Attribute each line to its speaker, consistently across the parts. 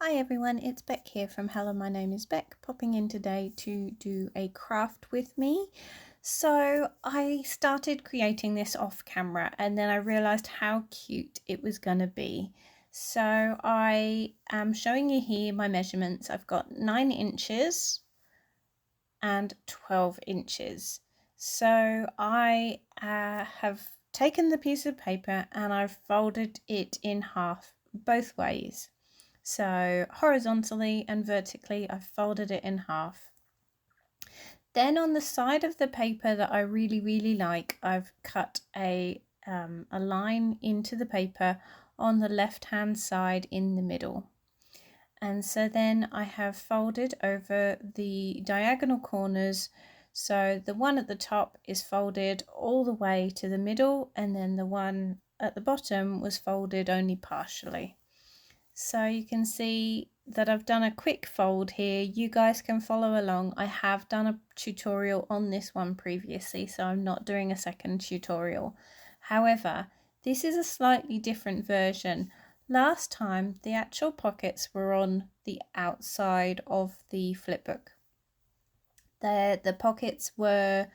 Speaker 1: Hi everyone, it's Beck here from Hello, my name is Beck, popping in today to do a craft with me. So I started creating this off camera and then I realised how cute it was going to be. So I am showing you here my measurements. I've got 9 inches and 12 inches. So I have taken the piece of paper and I've folded it in half both ways. So horizontally and vertically, I've folded it in half. Then on the side of the paper that I really like, I've cut a line into the paper on the left hand side in the middle. And so then I have folded over the diagonal corners. So the one at the top is folded all the way to the middle, and then the one at the bottom was folded only partially. So you can see that I've done a quick fold here. You guys can follow along. I have done a tutorial on this one previously, so I'm not doing a second tutorial. However, this is a slightly different version. Last time, the actual pockets were on the outside of the flipbook. The pockets were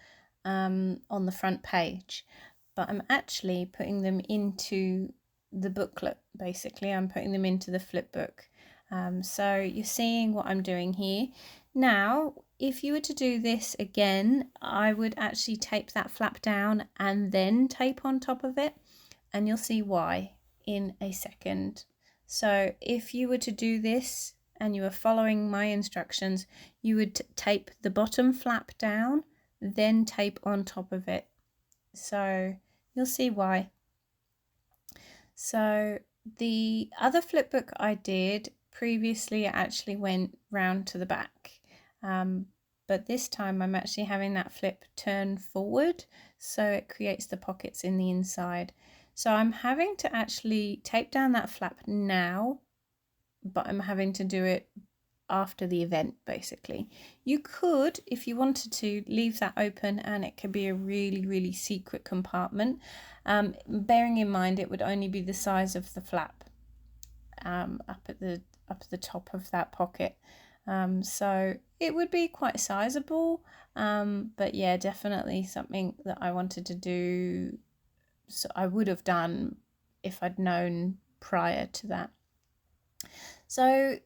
Speaker 1: on the front page, but I'm actually putting them into the booklet. Basically, I'm putting them into the flipbook. So you're seeing what I'm doing here. Now, if you were to do this again, I would actually tape that flap down and then tape on top of it, and you'll see why in a second. So if you were to do this and you were following my instructions, you would tape the bottom flap down, then tape on top of it. So you'll see why. So the other flipbook I did previously actually went round to the back, but this time I'm actually having that flip turn forward, so it creates the pockets in the inside. So I'm having to actually tape down that flap now, but I'm having to do it after the event. Basically, you could, if you wanted to, leave that open and it could be a really secret compartment, bearing in mind it would only be the size of the flap up at the top of that pocket, so it would be quite sizable, but yeah, definitely something that I wanted to do, so I would have done if I'd known prior to that. So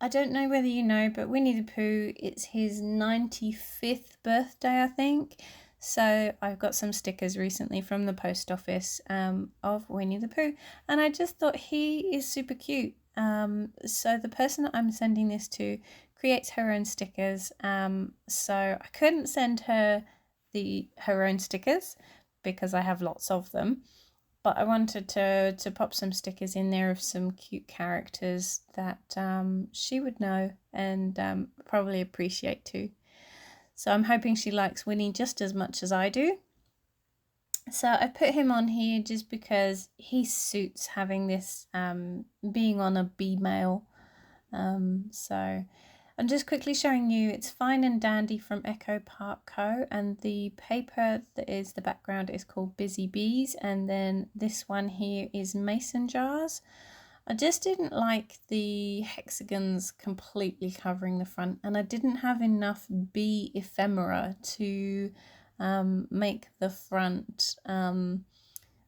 Speaker 1: I don't know whether you know, but Winnie the Pooh, it's his 95th birthday, I think. So I've got some stickers recently from the post office of Winnie the Pooh, and I just thought he is super cute. So the person that I'm sending this to creates her own stickers. So I couldn't send her her own stickers because I have lots of them. But I wanted to pop some stickers in there of some cute characters that she would know and probably appreciate too. So I'm hoping she likes Winnie just as much as I do. So I put him on here just because he suits having this being on a bee mail. So I'm just quickly showing you, it's Fine and Dandy from Echo Park Co. And the paper that is the background is called Busy Bees. And then this one here is Mason Jars. I just didn't like the hexagons completely covering the front. And I didn't have enough bee ephemera to make the front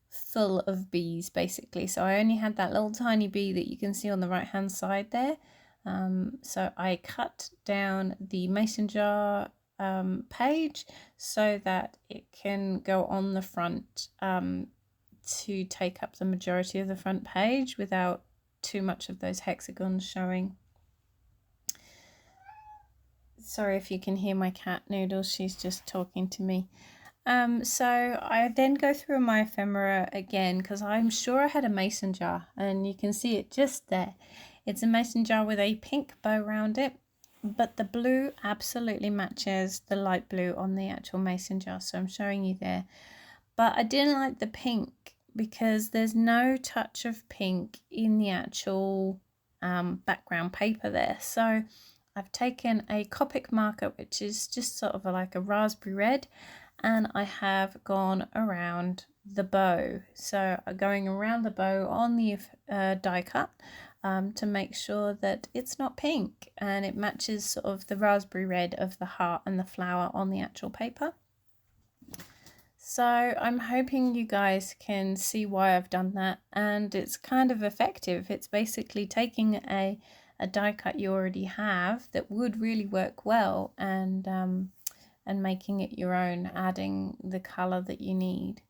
Speaker 1: full of bees, basically. So I only had that little tiny bee that you can see on the right hand side there. So I cut down the mason jar page so that it can go on the front to take up the majority of the front page without too much of those hexagons showing. Sorry if you can hear my cat Noodles, she's just talking to me. So I then go through my ephemera again because I'm sure I had a mason jar, and you can see it just there. It's a mason jar with a pink bow around it, but the blue absolutely matches the light blue on the actual mason jar, so I'm showing you there. But I didn't like the pink because there's no touch of pink in the actual background paper there. So I've taken a Copic marker, which is just sort of like a raspberry red, and I have gone around the bow. So going around the bow on the die cut, to make sure that it's not pink and it matches sort of the raspberry red of the heart and the flower on the actual paper. So I'm hoping you guys can see why I've done that, and it's kind of effective. It's basically taking a die cut you already have that would really work well and making it your own, adding the color that you need.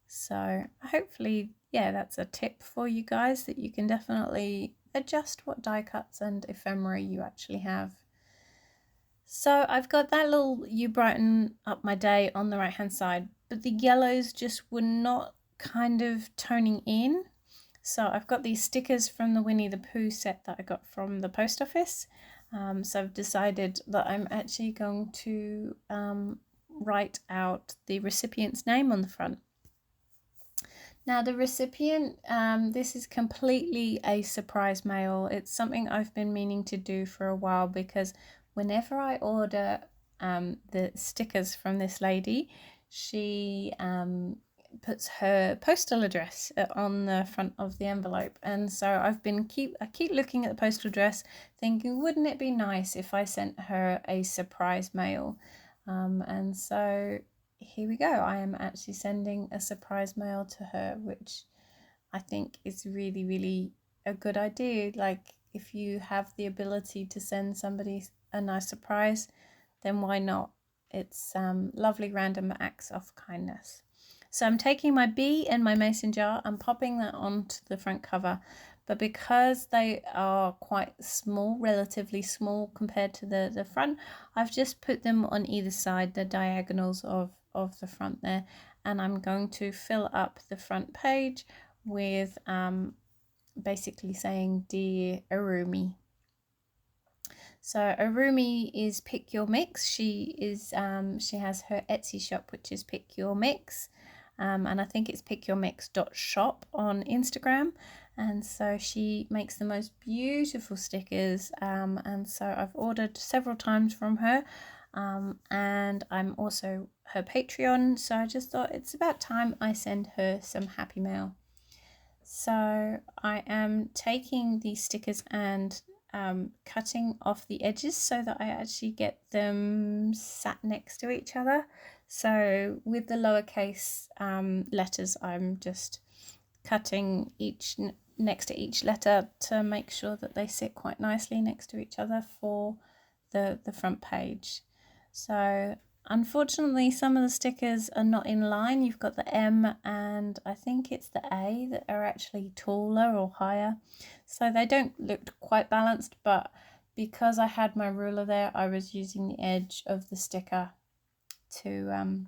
Speaker 1: So hopefully, yeah, that's a tip for you guys, that you can definitely adjust what die cuts and ephemera you actually have. So I've got that little "you brighten up my day" on the right hand side, but the yellows just were not kind of toning in. So I've got these stickers from the Winnie the Pooh set that I got from the post office. So I've decided that I'm actually going to write out the recipient's name on the front. Now the recipient, this is completely a surprise mail. It's something I've been meaning to do for a while, because whenever I order the stickers from this lady, she puts her postal address on the front of the envelope, and so I keep looking at the postal address thinking, wouldn't it be nice if I sent her a surprise mail? And so here we go. I am actually sending a surprise mail to her, which I think is really, really a good idea. Like, if you have the ability to send somebody a nice surprise, then why not? It's lovely random acts of kindness. So I'm taking my bee and my mason jar and popping that onto the front cover, but because they are quite small, relatively small compared to the front, I've just put them on either side, the diagonals of the front there, and I'm going to fill up the front page with basically saying, "Dear Arumi." So Arumi is Pick Your Mix. She has her Etsy shop, which is Pick Your Mix, and I think it's pickyourmix.shop on Instagram. And so she makes the most beautiful stickers, and so I've ordered several times from her, and I'm also her Patreon, so I just thought it's about time I send her some happy mail. So I am taking these stickers and cutting off the edges so that I actually get them sat next to each other. So with the lowercase letters, I'm just cutting each next to each letter to make sure that they sit quite nicely next to each other for the front page. So unfortunately, some of the stickers are not in line. You've got the M and I think it's the A that are actually taller or higher, so they don't look quite balanced, but because I had my ruler there, I was using the edge of the sticker to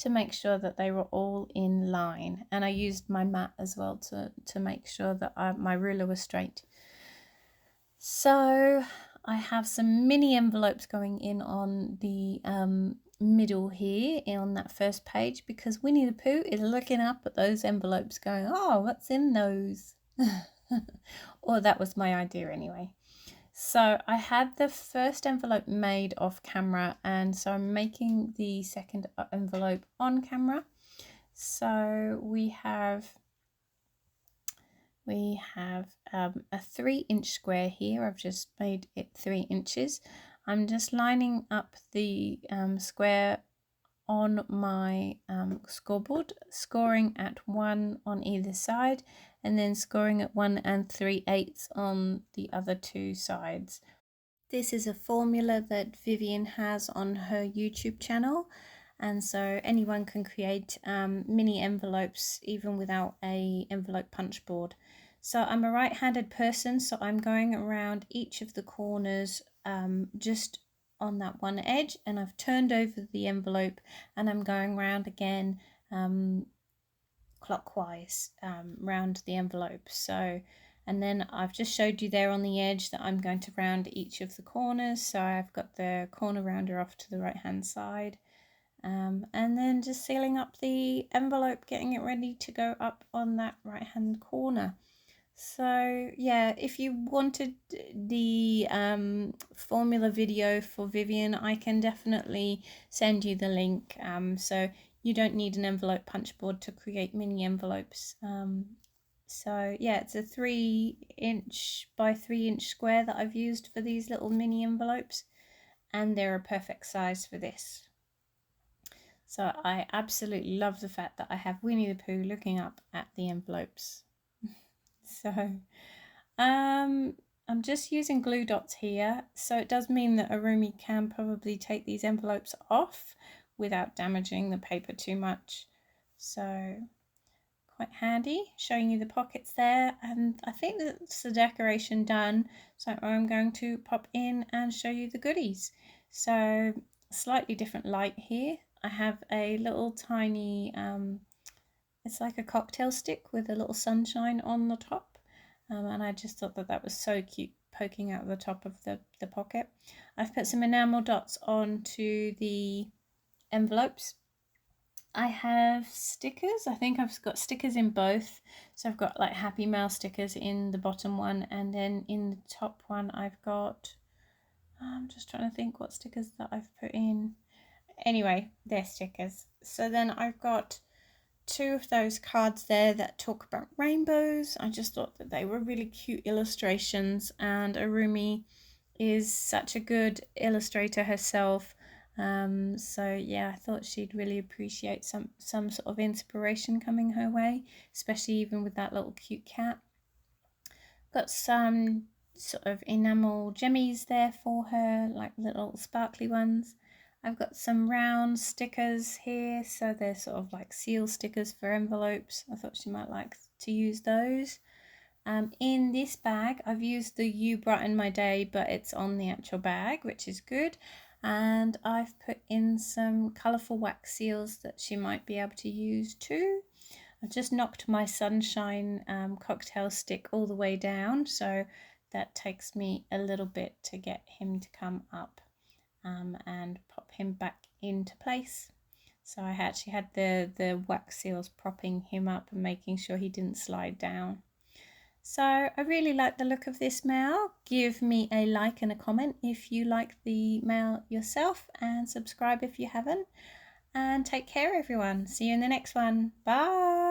Speaker 1: make sure that they were all in line, and I used my mat as well to make sure that my ruler was straight. So I have some mini envelopes going in on the middle here on that first page, because Winnie the Pooh is looking up at those envelopes going, "Oh, what's in those?" Or that was my idea anyway. So I had the first envelope made off camera, and so I'm making the second envelope on camera. So we have a 3-inch square here. I've just made it 3 inches. I'm just lining up the square on my scoreboard, scoring at 1 on either side, and then scoring at 1 3/8 on the other 2 sides. This is a formula that Vivian has on her YouTube channel, and so anyone can create mini envelopes even without a envelope punch board. So I'm a right-handed person, so I'm going around each of the corners just on that one edge, and I've turned over the envelope and I'm going round again clockwise round the envelope. So, and then I've just showed you there on the edge that I'm going to round each of the corners. So I've got the corner rounder off to the right hand side, and then just sealing up the envelope, getting it ready to go up on that right hand corner. So yeah, if you wanted the formula video for Vivian, I can definitely send you the link. So you don't need an envelope punch board to create mini envelopes. So yeah, it's a 3" by 3" square that I've used for these little mini envelopes, and they're a perfect size for this. So I absolutely love the fact that I have Winnie the Pooh looking up at the envelopes. So I'm just using glue dots here, so it does mean that Arumi can probably take these envelopes off without damaging the paper too much. So quite handy, showing you the pockets there, and I think that's the decoration done. So I'm going to pop in and show you the goodies. So slightly different light here. I have a little tiny, it's like a cocktail stick with a little sunshine on the top. And I just thought that that was so cute poking out the top of the pocket. I've put some enamel dots onto the envelopes. I have stickers. I think I've got stickers in both. So I've got like Happy Mail stickers in the bottom one, and then in the top one I've got, I'm just trying to think what stickers that I've put in. Anyway, they're stickers. So then I've got 2 of those cards there that talk about rainbows. I just thought that they were really cute illustrations, and Arumi is such a good illustrator herself. So yeah, I thought she'd really appreciate some sort of inspiration coming her way, especially even with that little cute cat. Got some sort of enamel jemmies there for her, like little sparkly ones. I've got some round stickers here, so they're sort of like seal stickers for envelopes. I thought she might like to use those. In this bag, I've used the You Brighten My Day, but it's on the actual bag, which is good. And I've put in some colourful wax seals that she might be able to use too. I've just knocked my sunshine cocktail stick all the way down, so that takes me a little bit to get him to come up and pop him back into place. So I actually had the wax seals propping him up and making sure he didn't slide down. So I really like the look of this mail. Give me a like and a comment if you like the mail yourself, and subscribe if you haven't. And take care everyone. See you in the next one. Bye.